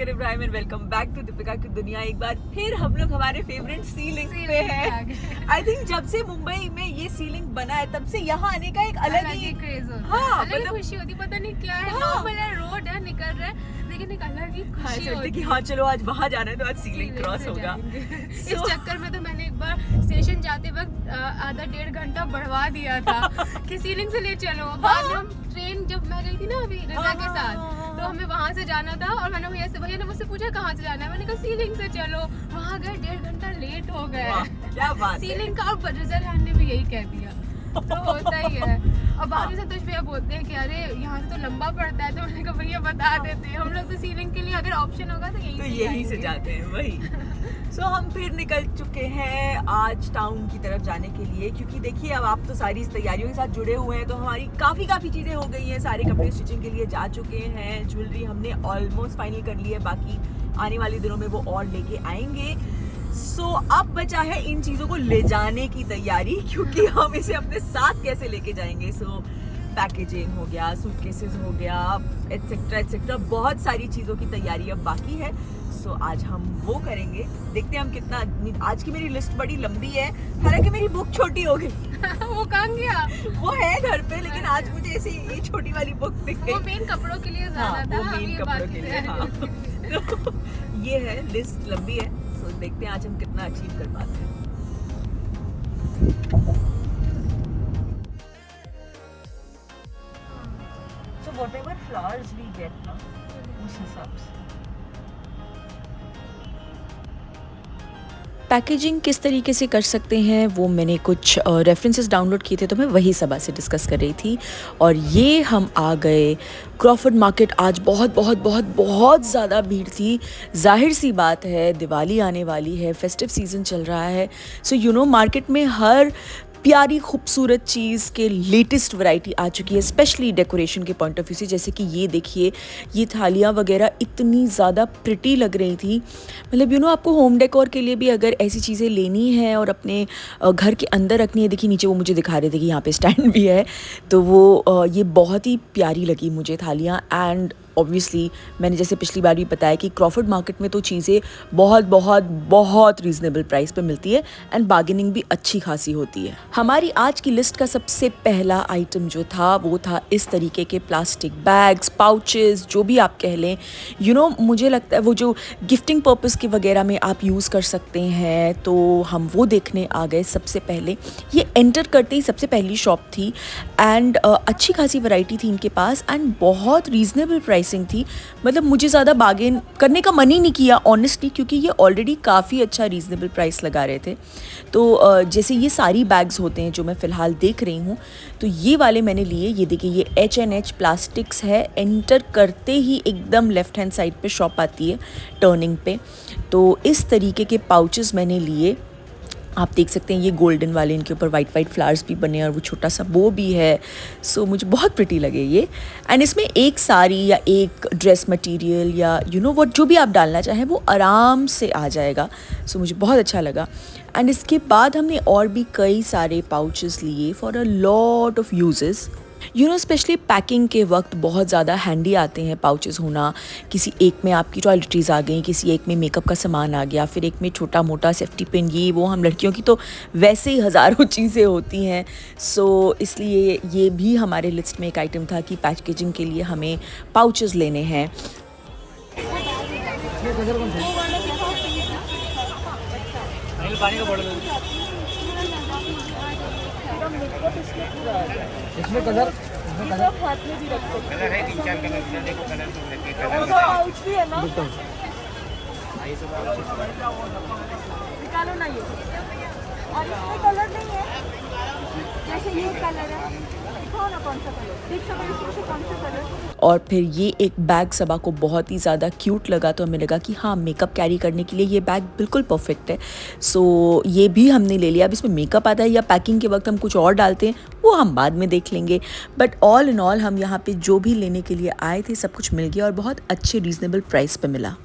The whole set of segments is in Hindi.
शुक्र Ibrahim and welcome back to Deepika की दुनिया। एक बार फिर हम लोग हमारे फेवरेट सीलिंग पे हैं। आई थिंक जब से मुंबई में ये सीलिंग बना है तब से यहाँ आने का एक अलग ही क्रेज होता है। हाँ, अलग मतलब खुशी होती, पता नहीं क्या है। हाँ। नॉर्मल है, रोड है, निकल रहे हैं, लेकिन एक अलग ही खुशी होती है कि हाँ चलो आज वहाँ जाना है तो आज सीलिंग क्रॉस से होगा। इस चक्कर में तो मैंने एक बार स्टेशन जाते वक्त आधा 1.5 घंटा बढ़वा दिया था कि सीलिंग से ले चलो। बाद में हम ट्रेन जब मैं गई थी ना अभी रिजा के साथ, तो हमें वहाँ से जाना था और मैंने भैया ने मुझसे पूछा कहाँ से जाना है, मैंने कहा सीलिंग से चलो। वहाँ गए 1.5 घंटा लेट हो गए। क्या बात सीलिंग का और रिजा ने भी यही कह दिया। तो होता ही है। और बाद में संतोष भैया बोलते हैं कि अरे यहाँ से तो लंबा पड़ता है, तो मैंने कहा भैया बता देते हैं, हम लोग तो सीलिंग के लिए अगर ऑप्शन होगा तो यही से जाते हैं वही। सो हम फिर निकल चुके हैं आज टाउन की तरफ जाने के लिए, क्योंकि देखिए अब आप तो सारी इस तैयारियों के साथ जुड़े हुए हैं, तो हमारी काफ़ी चीज़ें हो गई हैं। सारे कपड़े स्टिचिंग के लिए जा चुके हैं, ज्वेलरी हमने ऑलमोस्ट फाइनल कर ली है, बाकी आने वाले दिनों में वो और लेके आएंगे। सो अब बचा है इन चीज़ों को ले जाने की तैयारी, क्योंकि हम इसे अपने साथ कैसे लेके जाएंगे। सो पैकेजिंग हो गया, सूटकेसेस हो गया, एटसेट्रा एटसेट्रा, बहुत सारी चीज़ों की तैयारी अब बाकी है। सो आज हम वो करेंगे, देखते हैं हम कितना। आज की मेरी लिस्ट बड़ी लंबी है, हालांकि मेरी बुक छोटी हो गई। वो कहाँ गया? वो है घर पे, लेकिन आज मुझे ऐसी ये छोटी वाली बुक दिख गई। वो मेन कपड़ों के लिए ज़्यादा था, वो मेन कपड़ों के लिए। हाँ। तो ये है, लिस्ट लंबी है। सो देखते हैं आज हम कितना अचीव कर पाते हैं। So whatever flowers we get ना, उस हिसाब से पैकेजिंग किस तरीके से कर सकते हैं वो मैंने कुछ रेफरेंसेस डाउनलोड किए थे, तो मैं वही सब से डिस्कस कर रही थी। और ये हम आ गए क्रॉफर्ड मार्केट। आज बहुत ज़्यादा भीड़ थी। जाहिर सी बात है, दिवाली आने वाली है, फेस्टिव सीज़न चल रहा है। सो यू नो मार्केट में हर प्यारी खूबसूरत चीज़ के लेटेस्ट वैरायटी आ चुकी है, स्पेशली डेकोरेशन के पॉइंट ऑफ व्यू से। जैसे कि ये देखिए, ये थालियाँ वगैरह इतनी ज़्यादा प्रिटी लग रही थी। मतलब यू नो आपको होम डेकोर के लिए भी अगर ऐसी चीज़ें लेनी है और अपने घर के अंदर रखनी है, देखिए नीचे वो मुझे दिखा रहे थे कि यहाँ पे स्टैंड भी है, तो वो ये बहुत ही प्यारी लगी मुझे थालियाँ। एंड ऑब्वियसली मैंने जैसे पिछली बार भी बताया कि क्रॉफर्ड मार्केट में तो चीज़ें बहुत रीज़नेबल प्राइस पे मिलती है एंड बार्गेनिंग भी अच्छी खासी होती है। हमारी आज की लिस्ट का सबसे पहला आइटम जो था वो था इस तरीके के प्लास्टिक बैग्स, पाउचेस, जो भी आप कह लें। यू नो मुझे लगता है वो जो गिफ्टिंग पर्पस के वगैरह में आप यूज़ कर सकते हैं, तो हम वो देखने आ गए। सबसे पहले ये एंटर करते ही सबसे पहली शॉप थी एंड अच्छी खासी वैरायटी थी इनके पास एंड बहुत रीज़नेबल प्राइसिंग थी। मतलब मुझे ज़्यादा बार्गेन करने का मन ही नहीं किया ऑनेस्टली, क्योंकि ये ऑलरेडी काफ़ी अच्छा रीज़नेबल प्राइस लगा रहे थे। तो जैसे ये सारी बैग्स होते हैं जो मैं फ़िलहाल देख रही हूँ, तो ये वाले मैंने लिए। ये देखिए, ये H&H प्लास्टिक्स है। एंटर करते ही एकदम लेफ़्ट हैंड साइड पे शॉप आती है टर्निंग पे। तो इस तरीके के पाउचेस मैंने लिए। आप देख सकते हैं ये गोल्डन वाले, इनके ऊपर वाइट फ्लावर्स भी बने और वो छोटा सा बो भी है। सो मुझे बहुत प्रिटी लगे ये। एंड इसमें एक साड़ी या एक ड्रेस मटेरियल या यू नो व्हाट जो भी आप डालना चाहें वो आराम से आ जाएगा। सो मुझे बहुत अच्छा लगा। एंड इसके बाद हमने और भी कई सारे पाउचेस लिए for a lot of uses. You know specially packing के वक्त बहुत ज़्यादा हैंडी आते हैं पाउचेस होना। किसी एक में आपकी टॉयलेटरीज आ गई, किसी एक में मेकअप का सामान आ गया, फिर एक में छोटा मोटा सेफ्टी पिन, ये वो। हम लड़कियों की तो वैसे ही हज़ारों चीज़ें होती हैं। सो इसलिए ये भी हमारे लिस्ट में एक आइटम था कि पैकेजिंग के लिए हमें पाउचेस लेने हैं। इसमें कलर हाथ में भी रख सकते कलर है, 3-4 कलर देखो, कलर तो रखे हैं। पाउच भी है ना, निकालो ना ये। और इसमें कलर नहीं है, जैसे ये कलर है, दिखाओ ना कौन सा कलर, देख सकते हैं इसमें से कौन सा कलर। और फिर ये एक बैग सबा को बहुत ही ज़्यादा क्यूट लगा, तो हमें लगा कि हाँ मेकअप कैरी करने के लिए ये बैग बिल्कुल परफेक्ट है। सो ये भी हमने ले लिया। अब इसमें मेकअप आता है या पैकिंग के वक्त हम कुछ और डालते हैं वो हम बाद में देख लेंगे, बट ऑल इन ऑल हम यहाँ पे जो भी लेने के लिए आए थे सब कुछ मिल गया और बहुत अच्छे रीज़नेबल प्राइस पे मिला।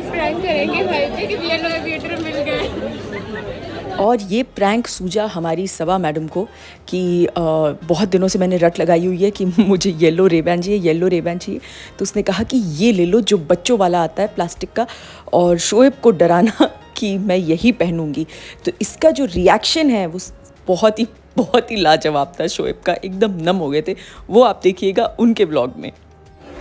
प्रैंक करेंगे भाई पे कि येलो एविएटर मिल गए। और ये प्रैंक सूझा हमारी सवा मैडम को कि बहुत दिनों से मैंने रट लगाई हुई है कि मुझे येलो रेबैन चाहिए, येलो रेबैन चाहिए। तो उसने कहा कि ये ले लो जो बच्चों वाला आता है प्लास्टिक का, और शोएब को डराना कि मैं यही पहनूंगी। तो इसका जो रिएक्शन है वो बहुत ही लाजवाब था। शोएब का एकदम नम हो गए थे। वो आप देखिएगा उनके व्लॉग में।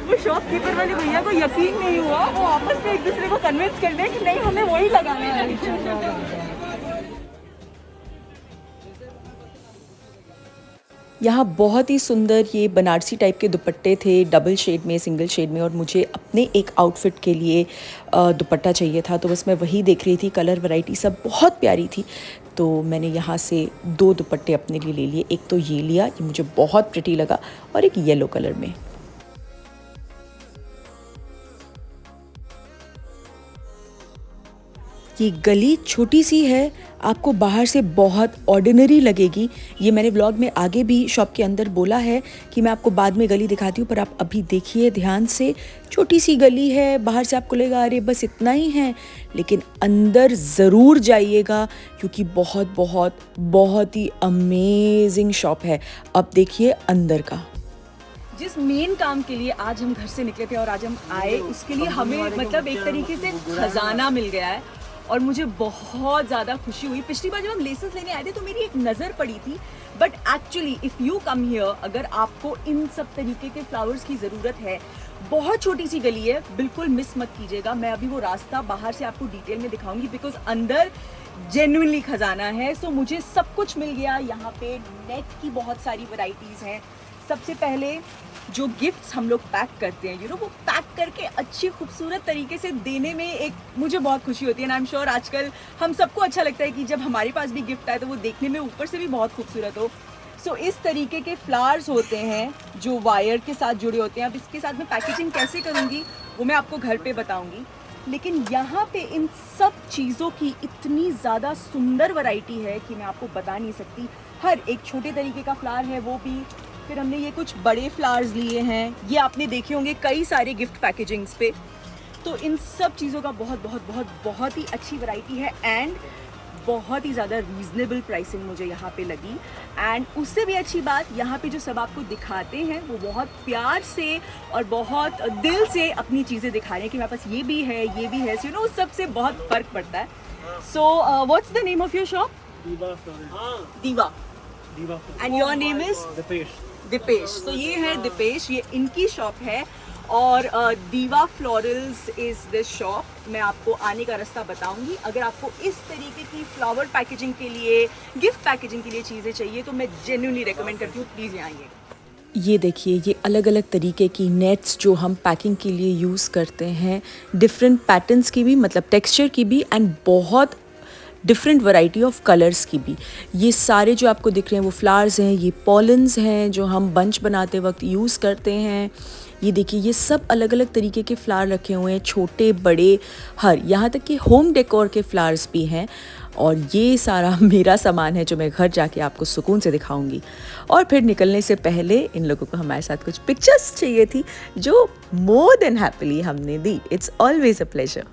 वो शॉपकीपर वाले भैया को यकीन नहीं हुआ, वो आपस में एक दूसरे को कन्विंस कर दिया कि नहीं हमें वही लगाना है। यहाँ बहुत ही सुंदर ये बनारसी टाइप के दुपट्टे थे, डबल शेड में, सिंगल शेड में, और मुझे अपने एक आउटफिट के लिए दुपट्टा चाहिए था। तो बस मैं वही देख रही थी। कलर वैरायटी सब बहुत प्यारी थी। तो मैंने यहाँ से 2 दुपट्टे अपने लिए ले लिए। एक तो ये लिया, ये मुझे बहुत प्रिटी लगा, और एक येलो कलर में। ये गली छोटी सी है, आपको बाहर से बहुत ऑर्डिनरी लगेगी। ये मैंने व्लॉग में आगे भी शॉप के अंदर बोला है कि मैं आपको बाद में गली दिखाती हूँ, पर आप अभी देखिए ध्यान से। छोटी सी गली है, बाहर से आपको लगेगा अरे बस इतना ही है, लेकिन अंदर ज़रूर जाइएगा क्योंकि बहुत ही अमेजिंग शॉप है। अब देखिए अंदर का। जिस मेन काम के लिए आज हम घर से निकले थे और आज हम आए, उसके लिए हमें मतलब एक तरीके से खजाना मिल गया है और मुझे बहुत ज़्यादा खुशी हुई। पिछली बार जब हम लेसेस लेने आए थे तो मेरी एक नज़र पड़ी थी, but actually if you come here, अगर आपको इन सब तरीके के फ्लावर्स की ज़रूरत है, बहुत छोटी सी गली है, बिल्कुल मिस मत कीजिएगा। मैं अभी वो रास्ता बाहर से आपको डिटेल में दिखाऊंगी बिकॉज अंदर जेन्युइनली खजाना है। सो मुझे सब कुछ मिल गया। यहाँ पे नेट की बहुत सारी वैरायटीज़ हैं। सबसे पहले जो गिफ्ट्स हम लोग पैक करते हैं, वो पैक करके अच्छी खूबसूरत तरीके से देने में एक मुझे बहुत खुशी होती है। आई एम श्योर आजकल हम सबको अच्छा लगता है कि जब हमारे पास भी गिफ्ट आए तो वो देखने में ऊपर से भी बहुत खूबसूरत हो। सो इस तरीके के फ्लावर्स होते हैं जो वायर के साथ जुड़े होते हैं। अब इसके साथ मैं पैकेजिंग कैसे करूँगी वो मैं आपको घर पे बताऊँगी, लेकिन यहाँ पे इन सब चीज़ों की इतनी ज़्यादा सुंदर वैरायटी है कि मैं आपको बता नहीं सकती। हर एक छोटे तरीके का फ्लावर है वो भी, फिर हमने ये कुछ बड़े फ्लावर्स लिए हैं, ये आपने देखे होंगे कई सारे गिफ्ट पैकेजिंग्स पे। तो इन सब चीज़ों का बहुत ही अच्छी वैरायटी है एंड बहुत ही ज़्यादा रीज़नेबल प्राइसिंग मुझे यहाँ पे लगी। एंड उससे भी अच्छी बात, यहाँ पे जो सब आपको दिखाते हैं वो बहुत प्यार से और बहुत दिल से अपनी चीज़ें दिखा रहे हैं कि मेरे पास ये भी है, ये भी है। सो उस सब से बहुत फ़र्क पड़ता है। So what's the name of your shop? Diva. And your name is? Deepesh. तो ये है दीपेश, ये इनकी शॉप है और दीवा फ्लोरल्स इज दिस शॉप। मैं आपको आने का रास्ता बताऊंगी। अगर आपको इस तरीके की फ्लावर पैकेजिंग के लिए, गिफ्ट पैकेजिंग के लिए चीज़ें चाहिए तो मैं जेन्युइनली रेकमेंड करती हूँ, प्लीज़ यहाँ आइए। ये देखिए, ये अलग अलग तरीके की नेट्स जो हम पैकिंग के लिए यूज़ करते हैं, डिफरेंट पैटर्न्स की भी, मतलब टेक्सचर की भी, एंड बहुत डिफरेंट वैरायटी ऑफ कलर्स की भी। ये सारे जो आपको दिख रहे हैं वो फ्लावर्स हैं, ये पॉलन्स हैं जो हम बंच बनाते वक्त यूज़ करते हैं। ये देखिए, ये सब अलग अलग तरीके के फ्लावर रखे हुए हैं, छोटे बड़े हर, यहाँ तक कि होम डेकोर के फ्लावर्स भी हैं। और ये सारा मेरा सामान है जो मैं घर जाके आपको सुकून से दिखाऊंगी। और फिर निकलने से पहले इन लोगों को हमारे साथ कुछ पिक्चर्स चाहिए थी जो मोर देन हैप्पीली हमने दी। It's always a pleasure.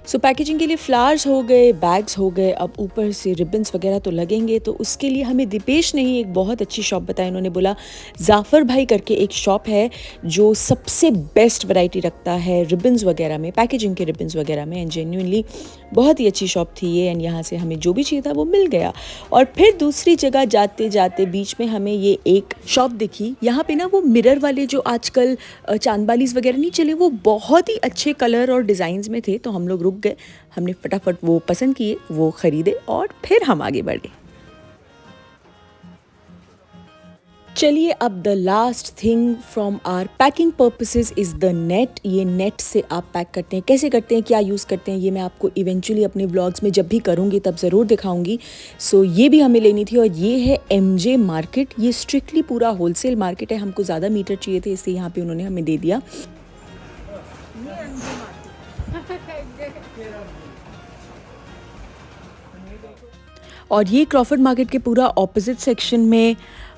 So packaging के लिए फ्लावर्स हो गए, बैग्स हो गए, अब ऊपर से रिबन्स वगैरह तो लगेंगे। तो उसके लिए हमें दीपेश ने ही एक बहुत अच्छी शॉप बताई। उन्होंने बोला जाफ़र भाई करके एक शॉप है जो सबसे बेस्ट वैरायटी रखता है रिबन्स वगैरह में, पैकेजिंग के रिबन्स वगैरह में। एंड जेन्युइनली बहुत ही अच्छी शॉप थी ये। एंड यहाँ से हमें जो भी चाहिए था वो मिल गया। और फिर दूसरी जगह जाते जाते बीच में हमें ये एक शॉप दिखी। यहाँ पे ना वो मिरर वाले जो आजकल चांदबालीज वगैरह नहीं चले, वो बहुत ही अच्छे कलर और डिज़ाइंस में थे। तो हम लोग रुक गए, हमने फटाफट वो पसंद किए, वो ख़रीदे और फिर हम आगे बढ़े। चलिए, अब the last thing from our packing purposes is the net. ये नेट से आप पैक करते हैं, कैसे करते हैं, क्या यूज़ करते हैं, ये मैं आपको इवेंचुअली अपने व्लॉग्स में जब भी करूँगी तब ज़रूर दिखाऊंगी। सो ये भी हमें लेनी थी और ये है MJ मार्केट। ये स्ट्रिक्टली पूरा होलसेल मार्केट है। हमको ज़्यादा मीटर चाहिए थे इसलिए यहाँ पे उन्होंने हमें दे दिया। ये अंधी मार्केट। और ये क्रॉफर्ड मार्केट के पूरा ऑपोजिट सेक्शन में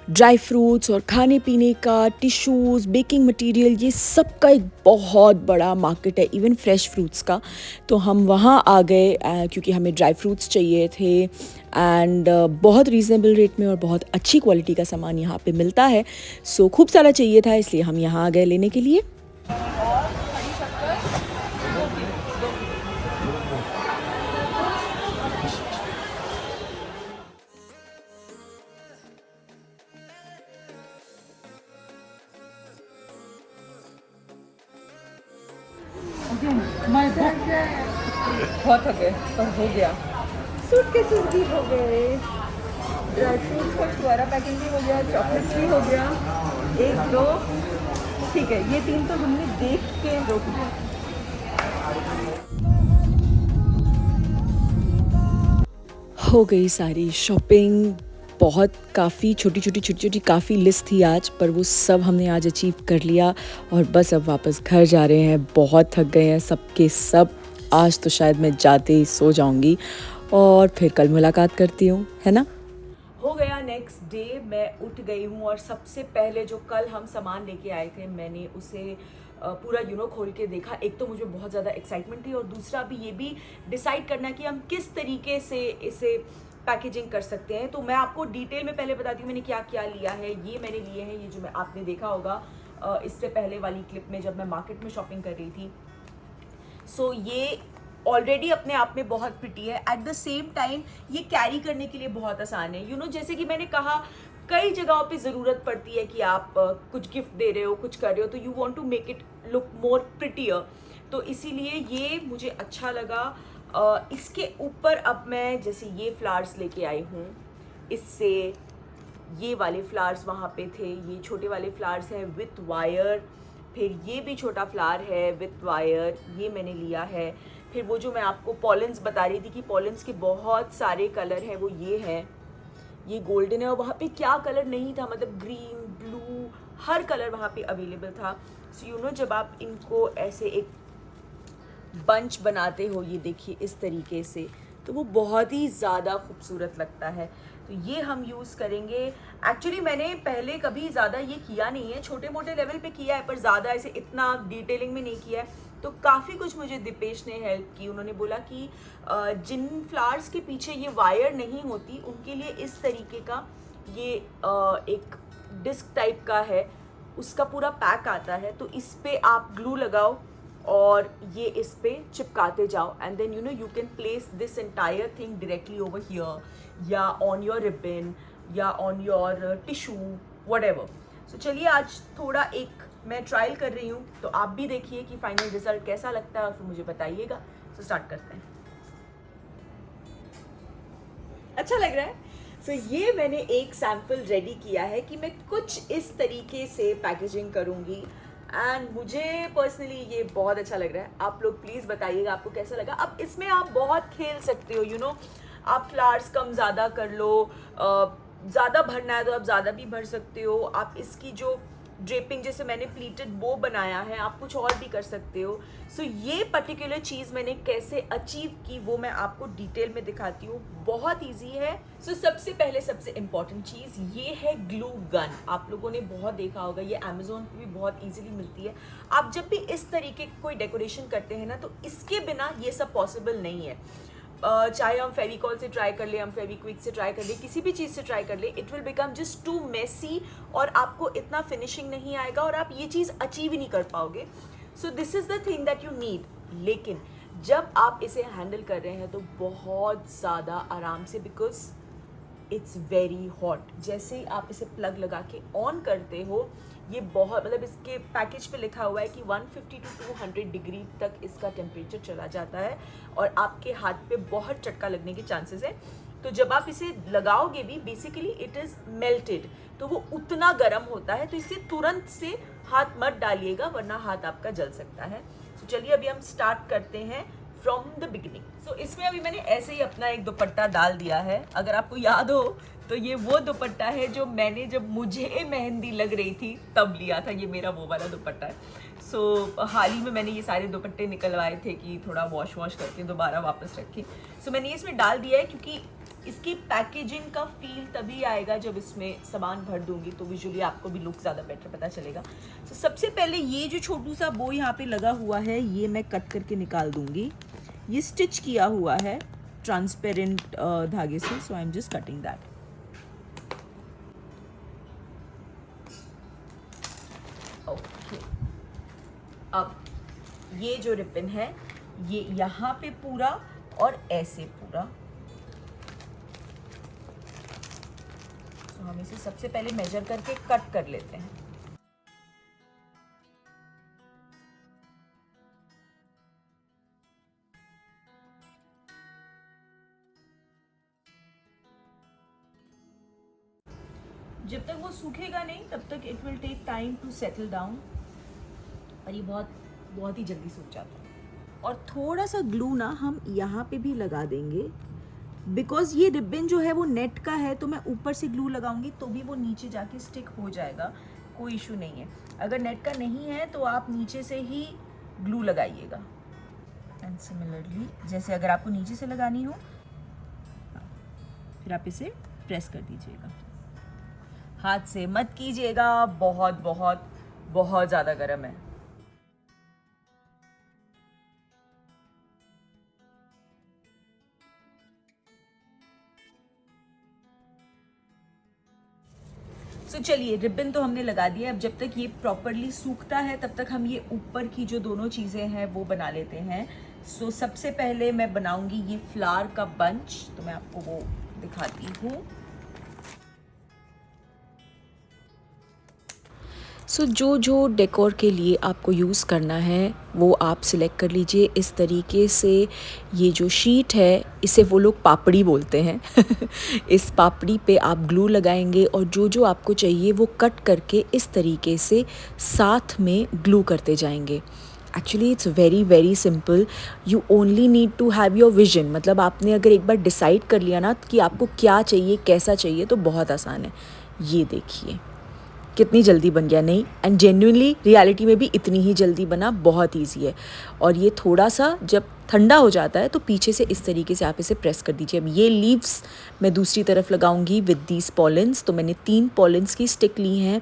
ड्राई फ्रूट्स और खाने पीने का, टिश्यूज़, बेकिंग मटेरियल, ये सब का एक बहुत बड़ा मार्केट है, इवन फ्रेश फ्रूट्स का। तो हम वहाँ आ गए क्योंकि हमें ड्राई फ्रूट्स चाहिए थे एंड बहुत रीज़नेबल रेट में और बहुत अच्छी क्वालिटी का सामान यहाँ पे मिलता है। सो खूब सारा चाहिए था, इसलिए हम यहाँ आ गए लेने के लिए। बहुत थक गए पर हो गया। सूटकेसेस भी हो गए, ड्राई फ्रूट्स का छुआरा पैकिंग भी हो गया, चॉकलेट्स भी हो गया। 1 2 ठीक है, ये 3 तो हमने देख के रोक दिया। हो गई सारी शॉपिंग। बहुत काफ़ी छोटी काफ़ी लिस्ट थी आज, पर वो सब हमने आज अचीव कर लिया और बस अब वापस घर जा रहे हैं। बहुत थक गए हैं सबके सब। आज तो शायद मैं जाते ही सो जाऊंगी और फिर कल मुलाकात करती हूँ, है ना। हो गया नेक्स्ट डे, मैं उठ गई हूँ और सबसे पहले जो कल हम सामान लेके आए थे मैंने उसे पूरा खोल के देखा। एक तो मुझे बहुत ज़्यादा एक्साइटमेंट थी और दूसरा भी ये भी डिसाइड करना कि हम किस तरीके से इसे पैकेजिंग कर सकते हैं। तो मैं आपको डिटेल में पहले बताती हूँ मैंने क्या क्या लिया है। ये मैंने लिए हैं, ये जो आपने देखा होगा इससे पहले वाली क्लिप में जब मैं मार्केट में शॉपिंग कर रही थी। सो ये ऑलरेडी अपने आप में बहुत प्रिटी है, एट द सेम टाइम ये कैरी करने के लिए बहुत आसान है। जैसे कि मैंने कहा कई जगहों पे ज़रूरत पड़ती है कि आप कुछ गिफ्ट दे रहे हो, कुछ कर रहे हो, तो you want to make it look more prettier. तो इसीलिए ये मुझे अच्छा लगा। इसके ऊपर अब मैं जैसे ये फ्लावर्स लेके आई हूँ, इससे ये वाले फ्लावर्स वहाँ पे थे, ये छोटे वाले फ्लावर्स हैं विथ वायर। फिर ये भी छोटा फ्लावर है विथ वायर, ये मैंने लिया है। फिर वो जो मैं आपको पॉलेंस बता रही थी कि पॉलेंस के बहुत सारे कलर हैं, वो ये है, ये गोल्डन है और वहाँ पे क्या कलर नहीं था, मतलब ग्रीन, ब्लू, हर कलर वहाँ पे अवेलेबल था। सो जब आप इनको ऐसे एक बंच बनाते हो, ये देखिए इस तरीके से, तो वो बहुत ही ज़्यादा खूबसूरत लगता है। तो ये हम यूज़ करेंगे। एक्चुअली मैंने पहले कभी ज़्यादा ये किया नहीं है, छोटे मोटे लेवल पे किया है पर ज़्यादा ऐसे इतना डिटेलिंग में नहीं किया है। तो काफ़ी कुछ मुझे दीपेश ने हेल्प की। उन्होंने बोला कि जिन फ्लावर्स के पीछे ये वायर नहीं होती उनके लिए इस तरीके का ये एक डिस्क टाइप का है, उसका पूरा पैक आता है। तो इस पे आप ग्लू लगाओ और ये इस पे चिपकाते जाओ and then you can place this entire thing directly over here या ऑन योर रिबन या on your tissue whatever. So चलिए आज थोड़ा एक मैं ट्रायल कर रही हूँ, तो आप भी देखिए कि फाइनल रिजल्ट कैसा लगता है और फिर मुझे बताइएगा। सो स्टार्ट करते हैं। अच्छा लग रहा है। सो ये मैंने एक सैम्पल रेडी किया है कि मैं कुछ इस तरीके से पैकेजिंग करूँगी एंड मुझे पर्सनली ये बहुत अच्छा लग रहा है। आप लोग प्लीज़ बताइएगा आपको कैसा लगा। अब इसमें आप बहुत खेल सकते हो, आप फ्लावर्स कम ज़्यादा कर लो, ज़्यादा भरना है तो आप ज़्यादा भी भर सकते हो। आप इसकी जो ड्रेपिंग, जैसे मैंने प्लीटेड बो बनाया है, आप कुछ और भी कर सकते हो। सो ये पर्टिकुलर चीज़ मैंने कैसे अचीव की वो मैं आपको डिटेल में दिखाती हूँ। बहुत इजी है। सो सबसे पहले सबसे इम्पॉर्टेंट चीज़ ये है ग्लू गन। आप लोगों ने बहुत देखा होगा, ये अमेज़ोन पे भी बहुत इजीली मिलती है। आप जब भी इस तरीके की कोई डेकोरेशन करते हैं ना, तो इसके बिना ये सब पॉसिबल नहीं है। चाहे हम फेविकॉल से ट्राई कर ले, हम फेविक्विक से ट्राई कर ले, किसी भी चीज़ से ट्राई कर ले, it will become just too messy और आपको इतना फिनिशिंग नहीं आएगा और आप ये चीज़ अचीव ही नहीं कर पाओगे। So this is the thing that you need. लेकिन जब आप इसे हैंडल कर रहे हैं तो बहुत ज़्यादा आराम से, बिकॉज इट्स वेरी हॉट। जैसे ही आप इसे प्लग लगा के ऑन करते हो, ये बहुत, मतलब इसके पैकेज पे लिखा हुआ है कि 150 to 200 डिग्री तक इसका टेम्परेचर चला जाता है और आपके हाथ पे बहुत चटका लगने के चांसेस है। तो जब आप इसे लगाओगे भी, बेसिकली इट इज़ मेल्टेड, तो वो उतना गर्म होता है। तो इसे तुरंत से हाथ मत डालिएगा वरना हाथ आपका जल सकता है। तो चलिए अभी हम स्टार्ट करते हैं फ्रॉम द बिगिनिंग। सो इसमें अभी मैंने ऐसे ही अपना एक दुपट्टा डाल दिया है। अगर आपको याद हो तो ये वो दुपट्टा है जो मैंने जब मुझे मेहंदी लग रही थी तब लिया था। ये मेरा वो वाला दुपट्टा है। सो हाल ही में मैंने ये सारे दुपट्टे निकलवाए थे कि थोड़ा वॉश करके दोबारा वापस रखें। सो मैंने ये इसमें डाल दिया है क्योंकि इसकी पैकेजिंग का फील तभी आएगा जब इसमें सामान भर दूंगी, तो विजुअली आपको भी लुक ज़्यादा बेटर पता चलेगा। तो सबसे पहले ये जो छोटू सा बो यहाँ पे लगा हुआ है ये मैं कट करके निकाल दूंगी। ये स्टिच किया हुआ है ट्रांसपेरेंट धागे से, so I am just cutting that. Okay, अब ये जो रिबन है ये यहाँ पे पूरा और ऐसे पूरा, तो हम इसे सबसे पहले मेजर करके कट कर लेते हैं। जब तक वो सूखेगा नहीं तब तक it will take time to settle down, और ये बहुत ही जल्दी सूख जाता है। और थोड़ा सा ग्लू ना हम यहाँ पे भी लगा देंगे, बिकॉज ये रिबन जो है वो नेट का है, तो मैं ऊपर से ग्लू लगाऊंगी तो भी वो नीचे जाके स्टिक हो जाएगा, कोई इशू नहीं है। अगर नेट का नहीं है तो आप नीचे से ही ग्लू लगाइएगा। एंड सिमिलरली जैसे अगर आपको नीचे से लगानी हो फिर आप इसे प्रेस कर दीजिएगा, हाथ से मत कीजिएगा, बहुत बहुत बहुत ज़्यादा गर्म है। तो चलिए रिबन तो हमने लगा दिया। अब जब तक ये प्रॉपरली सूखता है तब तक हम ये ऊपर की जो दोनों चीज़ें हैं वो बना लेते हैं। सो सबसे पहले मैं बनाऊंगी ये फ्लावर का बंच, तो मैं आपको वो दिखाती हूँ। सो जो डेकोर के लिए आपको यूज़ करना है वो आप सिलेक्ट कर लीजिए इस तरीके से। ये जो शीट है इसे वो लोग पापड़ी बोलते हैं इस पापड़ी पे आप ग्लू लगाएंगे और जो आपको चाहिए वो कट करके इस तरीके से साथ में ग्लू करते जाएंगे। Actually it's very very simple, you only need to have your vision. मतलब आपने अगर एक बार डिसाइड कर लिया ना कि आपको क्या चाहिए कैसा चाहिए तो बहुत आसान है। ये देखिए कितनी जल्दी बन गया, नहीं एंड जेन्युइनली रियलिटी में भी इतनी ही जल्दी बना, बहुत इजी है। और ये थोड़ा सा जब ठंडा हो जाता है तो पीछे से इस तरीके से आप इसे प्रेस कर दीजिए। अब ये लीव्स मैं दूसरी तरफ लगाऊंगी विद दीज पॉलेंस। तो मैंने 3 पॉलेंस की स्टिक ली हैं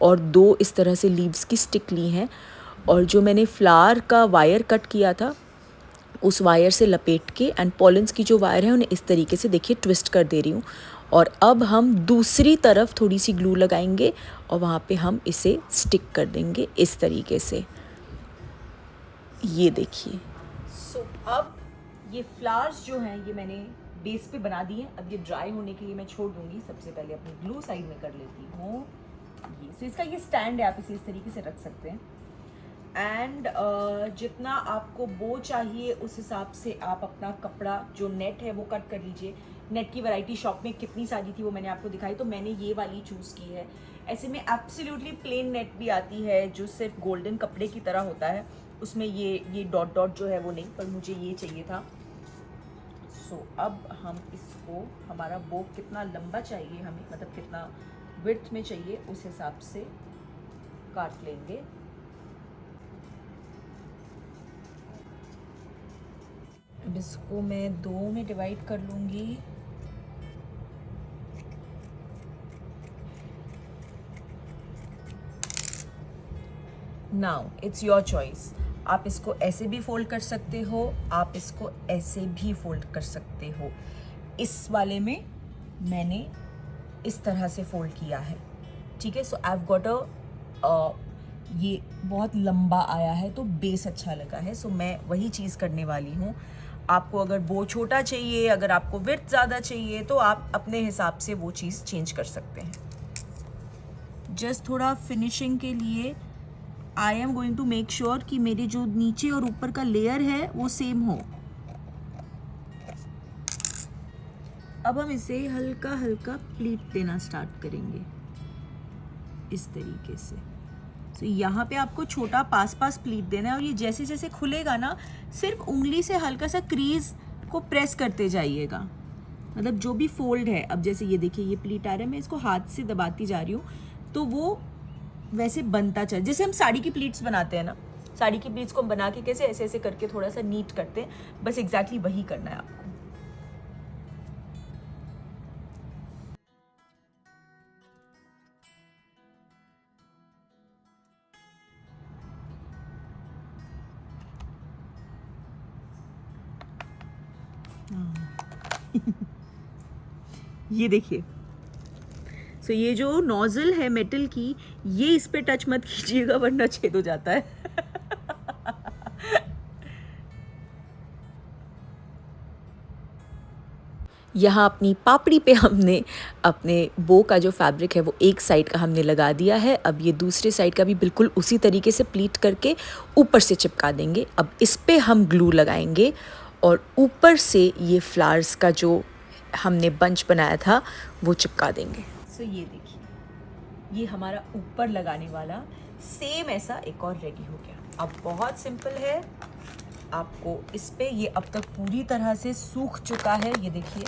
और 2 इस तरह से लीव्स की स्टिक ली हैं, और जो मैंने फ्लावर का वायर कट किया था उस वायर से लपेट के एंड पॉलेंस की जो वायर है उन्हें इस तरीके से देखिए ट्विस्ट कर दे रही हूँ। और अब हम दूसरी तरफ थोड़ी सी ग्लू लगाएंगे और वहाँ पे हम इसे स्टिक कर देंगे इस तरीके से। ये देखिए। सो अब ये फ्लावर्स जो हैं ये मैंने बेस पे बना दिए। अब ये ड्राई होने के लिए मैं छोड़ दूंगी। सबसे पहले अपनी ग्लू साइड में कर लेती हूँ ये। सो इसका ये स्टैंड है, आप इसे इस तरीके से रख सकते हैं। एंड जितना आपको बो चाहिए उस हिसाब से आप अपना कपड़ा जो नेट है वो कट कर लीजिए। नेट की वैरायटी शॉप में कितनी सारी थी वो मैंने आपको दिखाई, तो मैंने ये वाली चूज़ की है। ऐसे में एब्सोल्युटली प्लेन नेट भी आती है जो सिर्फ गोल्डन कपड़े की तरह होता है, उसमें ये डॉट डॉट जो है वो नहीं, पर मुझे ये चाहिए था। सो अब हम इसको, हमारा बो कितना लंबा चाहिए हमें, मतलब कितना विड्थ में चाहिए उस हिसाब से काट लेंगे। अब इसको मैं 2 में डिवाइड कर लूँगी। Now it's your choice. आप इसको ऐसे भी फोल्ड कर सकते हो, आप इसको ऐसे भी फोल्ड कर सकते हो। इस वाले में मैंने इस तरह से फोल्ड किया है, ठीक है। सो आई हैव गॉट अ, ये बहुत लंबा आया है तो बेस अच्छा लगा है, सो मैं वही चीज़ करने वाली हूँ। आपको अगर बो छोटा चाहिए, अगर आपको विड्थ ज़्यादा चाहिए तो आप अपने हिसाब से वो चीज़ चेंज कर सकते हैं। जस्ट थोड़ा फिनिशिंग के लिए I am going to make sure कि मेरे जो नीचे और ऊपर का लेयर है वो सेम हो। अब हम इसे हल्का हल्का प्लीट देना स्टार्ट करेंगे इस तरीके से। तो यहाँ पे आपको छोटा पास प्लीट देना है, और ये जैसे जैसे खुलेगा ना सिर्फ उंगली से हल्का सा क्रीज को प्रेस करते जाइएगा। मतलब जो भी फोल्ड है, अब जैसे ये देखिए ये प्लीट आ रहा है, मैं इसको हाथ से दबाती जा रही हूँ तो वो वैसे बनता चल, जैसे हम साड़ी की प्लीट्स बनाते हैं ना, साड़ी की प्लीट्स को हम बना के कैसे ऐसे ऐसे करके थोड़ा सा नीट करते हैं, बस एग्जैक्टली वही करना है आपको। ये देखिए, सो ये जो नोजल है मेटल की, ये इस पे टच मत कीजिएगा वरना छेद हो जाता है। यहाँ अपनी पापड़ी पे हमने अपने बो का जो फैब्रिक है वो एक साइड का हमने लगा दिया है। अब ये दूसरे साइड का भी बिल्कुल उसी तरीके से प्लीट करके ऊपर से चिपका देंगे। अब इस पे हम ग्लू लगाएंगे और ऊपर से ये फ्लावर्स का जो हमने बंच बनाया था वो चिपका देंगे। सो ये देखिए, ये हमारा ऊपर लगाने वाला सेम ऐसा एक और रेडी हो गया। अब बहुत सिंपल है, आपको इस पे ये अब तक पूरी तरह से सूख चुका है, ये देखिए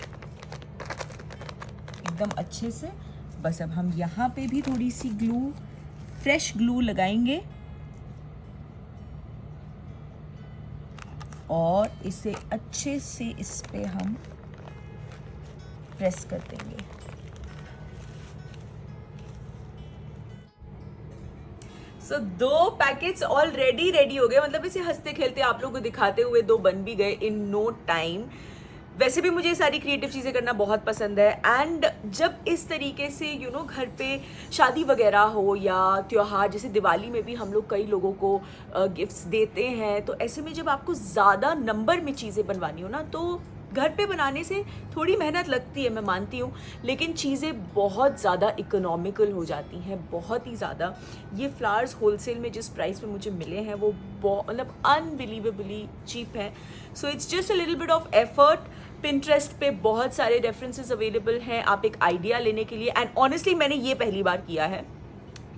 एकदम अच्छे से। बस अब हम यहाँ पे भी थोड़ी सी ग्लू, फ्रेश ग्लू लगाएंगे और इसे अच्छे से इस पे हम प्रेस कर देंगे। सो 2 पैकेट्स ऑलरेडी रेडी हो गए, मतलब इसे हंसते खेलते आप लोगों को दिखाते हुए 2 बन भी गए इन नो टाइम। वैसे भी मुझे ये सारी क्रिएटिव चीज़ें करना बहुत पसंद है, एंड जब इस तरीके से घर पे शादी वगैरह हो या त्योहार, जैसे दिवाली में भी हम लोग कई लोगों को गिफ्ट्स देते हैं, तो ऐसे में जब आपको ज़्यादा नंबर में चीज़ें बनवानी हो ना, तो घर पे बनाने से थोड़ी मेहनत लगती है, मैं मानती हूँ, लेकिन चीज़ें बहुत ज़्यादा इकोनॉमिकल हो जाती हैं, बहुत ही ज़्यादा। ये फ्लावर्स होलसेल में जिस प्राइस में मुझे मिले हैं वो मतलब अनबिलीवेबली चीप है। So it's just a little bit of effort. Pinterest पे बहुत सारे रेफरेंसेस अवेलेबल हैं आप एक आइडिया लेने के लिए, एंड ऑनेस्टली मैंने ये पहली बार किया है,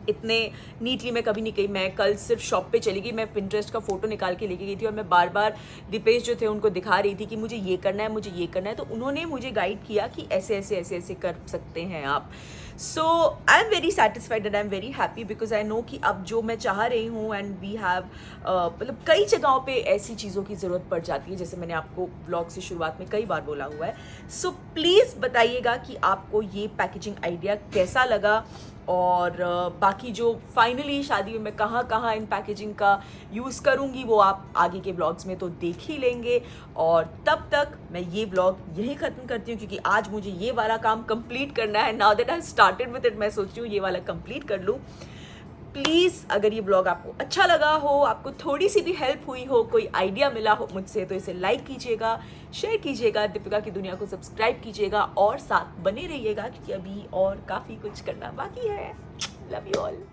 इतने नीटली मैं कभी नहीं गई। मैं कल सिर्फ शॉप पे चली गई, मैं पिंटरेस्ट का फोटो निकाल के लेके गई थी और मैं बार बार दीपेश जो थे उनको दिखा रही थी कि मुझे ये करना है, मुझे ये करना है, तो उन्होंने मुझे गाइड किया कि ऐसे ऐसे ऐसे ऐसे कर सकते हैं आप। So I am very satisfied and I am very happy because I know कि अब जो मैं चाह रही हूँ, एंड वी हैव मतलब कई जगहों पे ऐसी चीज़ों की ज़रूरत पड़ जाती है, जैसे मैंने आपको ब्लॉग से शुरुआत में कई बार बोला हुआ है। सो प्लीज़ बताइएगा कि आपको ये पैकेजिंग आइडिया कैसा लगा, और बाकी जो फाइनली शादी में मैं कहाँ कहाँ इन पैकेजिंग का यूज़ करूँगी वो आप आगे के ब्लॉग्स में तो देख ही लेंगे। और तब तक मैं ये ब्लॉग यही ख़त्म करती हूँ, क्योंकि आज मुझे ये वाला काम कंप्लीट करना है। Now that I started with it, मैं सोच रही हूँ ये वाला कंप्लीट कर लूँ। प्लीज़ अगर ये ब्लॉग आपको अच्छा लगा हो, आपको थोड़ी सी भी हेल्प हुई हो, कोई आइडिया मिला हो मुझसे, तो इसे लाइक कीजिएगा, शेयर कीजिएगा, दीपिका की दुनिया को सब्सक्राइब कीजिएगा और साथ बने रहिएगा, क्योंकि अभी और काफ़ी कुछ करना बाकी है। Love you all.